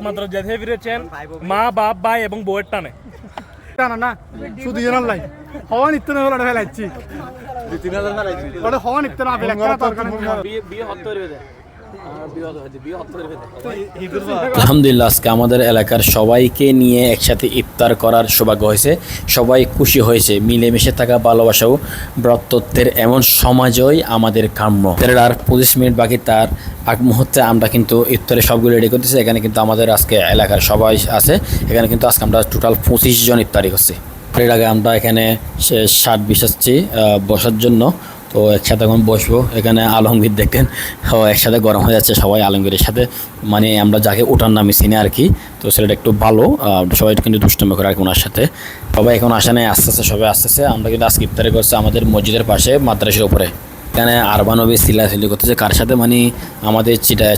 একমাত্র যেতে ফিরেছেন মা বাপ ভাই এবং বউয়ের টানে। টানা না শুধু জনের লাই হওয়া নিত্য না হলো ফেলাচ্ছি ওটা হওয়া নিত্য না ফেলা বিয়ে হতে পারবে আলহামদুলিল্লাহ আজকে আমাদের এলাকার সবাইকে নিয়ে একসাথে ইফতার করার সৌভাগ্য হয়েছে। সবাই খুশি হয়েছে। মিলেমিশে থাকা ভালোবাসাও ভ্রাতৃত্বের এমন সমাজই আমাদের কাম্য। আর 25 মিনিট বাকি, তার আগ মুহূর্তে আমরা কিন্তু ইফতারের সবগুলো রেডি করতেছি। এখানে কিন্তু আমাদের আজকে এলাকার সবাই আছে। এখানে কিন্তু আজকে আমরা টোটাল 25 জন ইফতারি করছি। এর আগে আমরা এখানে 60-20 আসছি বসার জন্য। তো একসাথে এখন বসবো। এখানে আলমগীর দেখেন একসাথে গরম হয়ে যাচ্ছে সবাই আলমগীরের সাথে, মানে আমরা যাকে ওঠার নামে চিনি আর কি। তো সেটা একটু ভালো, সবাই কিন্তু দুষ্টমি করে আর কি ওনার সাথে। সবাই এখন আসে নাই, আস্তে আস্তে সবাই আসতেছে। আমরা কিন্তু আজকে ইফতারি করছি আমাদের মসজিদের পাশে মাদ্রাসার উপরে। এখানে আরবানবী সিলাসিলি করতেছে কার সাথে, মানে আমাদের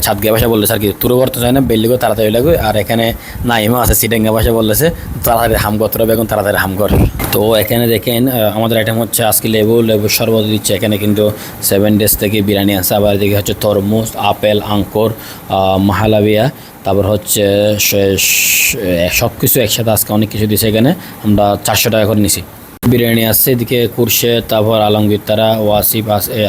ছাদগা ভাষা বললেছে আর কি, তুরো করতে চায় না বেল্লিগো তাড়াতাড়ি লাগবে। আর এখানে নাইমা আছে সিটেঙ্গা ভাষা বললেছে তাড়াতাড়ি হাম করতে হবে, এখন তাড়াতাড়ি হাম কর। তো এখানে দেখেন আমাদের আইটেম হচ্ছে আজকে লেবু শরবত দিচ্ছে। এখানে কিন্তু 7 ডেজ থেকে বিরিয়ানি আছে। আবার এদিকে হচ্ছে তরমুজ, আপেল, আঙ্কুর, মাহালাবিয়া, তারপর হচ্ছে সব কিছু একসাথে আজকে অনেক কিছু দিচ্ছে। এখানে আমরা 400 টাকা করে নিছি। বিরিয়ানি আসছে, এদিকে কুরশেদ, তারপর আলমগীর, তারা ও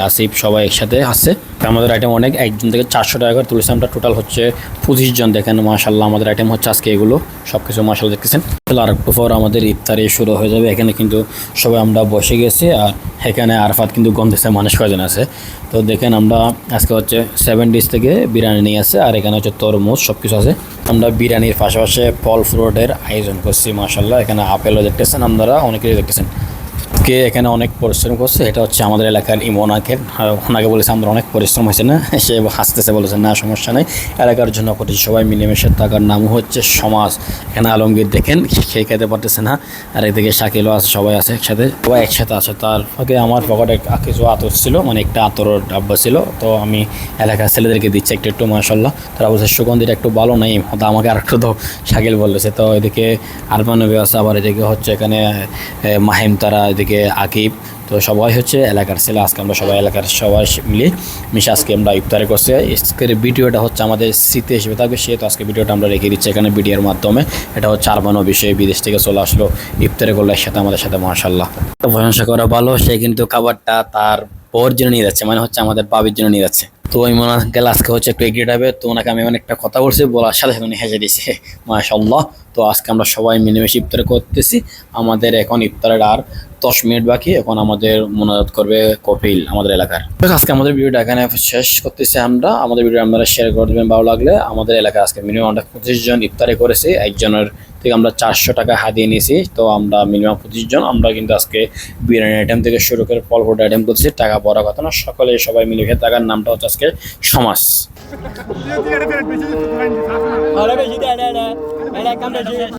আসিফ সবাই একসাথে আসছে। আমাদের আইটেম অনেক, একজন থেকে 400 টাকা করে তুলেছে। আমরা টোটাল হচ্ছে 25 জন। দেখেন মাশাল্লাহ আমাদের আইটেম হচ্ছে আজকে এগুলো সব কিছু মাশাল্লাহ দেখতেছেন। আর একটু পর আমাদের ইফতারি শুরু হয়ে যাবে। এখানে কিন্তু সবাই আমরা বসে গেছি। আর এখানে আরফাত কিন্তু গন্ধেছে মানুষ কয়জন আছে। তো দেখেন আমরা আজকে হচ্ছে 7 ডেজ থেকে বিরিয়ানি নিয়ে আসছে। আর এখানে হচ্ছে তরমুজ সব কিছু আছে। আমরা বিরিয়ানির পাশাপাশি ফল ফ্রুটের আয়োজন করছি মাশাল্লাহ। এখানে আপেলও দেখতেছেন, আপনারা অনেকেই দেখতেছেন। কে এখানে অনেক পরিশ্রম করছে, এটা হচ্ছে আমাদের এলাকার ইমনাকে। ওনাকে বলেছে আমরা অনেক পরিশ্রম হয়েছে না, সে হাসতেছে, বলেছে না সমস্যা নেই, এলাকার জন্য করেছি। সবাই মিলেমিশে থাকার নাম হচ্ছে সমাজ। এখানে আলমগীর দেখেন সে খেতে পারতেছে না। আর এদিকে শাকিলও আছে, সবাই আছে একসাথে, সবাই একসাথে আছে। তার ফাঁকে আমার পকেটে কিছু আতর ছিল, মানে একটা আতরের ডাব্বা ছিল। তো আমি এলাকার ছেলেদেরকে দিচ্ছি একটু একটু মাশাল্লাহ। তারা বলছে সুগন্ধিটা একটু ভালো নাই, আমাকে আর একটু তো শাকিল বলেছে। তো এদিকে আরমানবী আছে, আবার এদিকে হচ্ছে এখানে মাহিম, তারা এদিকে আকিব। তো সবাই হচ্ছে এলাকার ছেলে। আজকে আমরা সবাই এলাকার সবাই মিশে আজকে আমরা ইফতারি করছি। আজকের ভিডিওটা হচ্ছে আমাদের স্মৃতি হিসেবে থাকবে, সেহেতু আজকে ভিডিওটা আমরা রেখে দিচ্ছি এখানে ভিডিওর মাধ্যমে। এটা হচ্ছে আরবানো বিষয়, বিদেশ থেকে চলে আসলো ইফতারি করলো একসাথে আমাদের সাথে মাশাল্লাহ। প্রশংসা করা ভালো, সে কিন্তু খাবারটা তার বউর জন্য নিয়ে যাচ্ছে, মানে হচ্ছে আমাদের বাবির জন্য নিয়ে যাচ্ছে। তো ইমন আঙ্কেল আজকে হচ্ছে একটু এগিয়ে যাবে। তো ওনাকে আমি অনেকটা কথা বলছি, বলার সাথে সাথে উনি হেসে দিয়েছে মাশাল্লাহ। তো আজকে আমরা সবাই মিলেমিশে ইফতার করতেছি। আমাদের এখন ইফতারের আর 10 মিনিট বাকি। এখন আমাদের মোনাজাত করবে কপিল আমাদের এলাকার। আজকে আমাদের ভিডিওটা এখানে শেষ করতেছি আমরা। আমাদের ভিডিও আপনারা শেয়ার করে দেবেন ভালো লাগলে। আমাদের এলাকায় আজকে মিনিমাম 25 জন ইফতারি করেছি। একজনের থেকে আমরা 400 টাকা হাতিয়ে নিয়েছি। তো আমরা মিনিমাম 25 জন। আমরা কিন্তু আজকে বিরিয়ানি আইটেম থেকে শুরু করে ফল ফ্রুট আইটেম করছি। টাকা বড় কথা না, সকলে সবাই মিলে টাকার নামটা হচ্ছে আজকে সমাজ।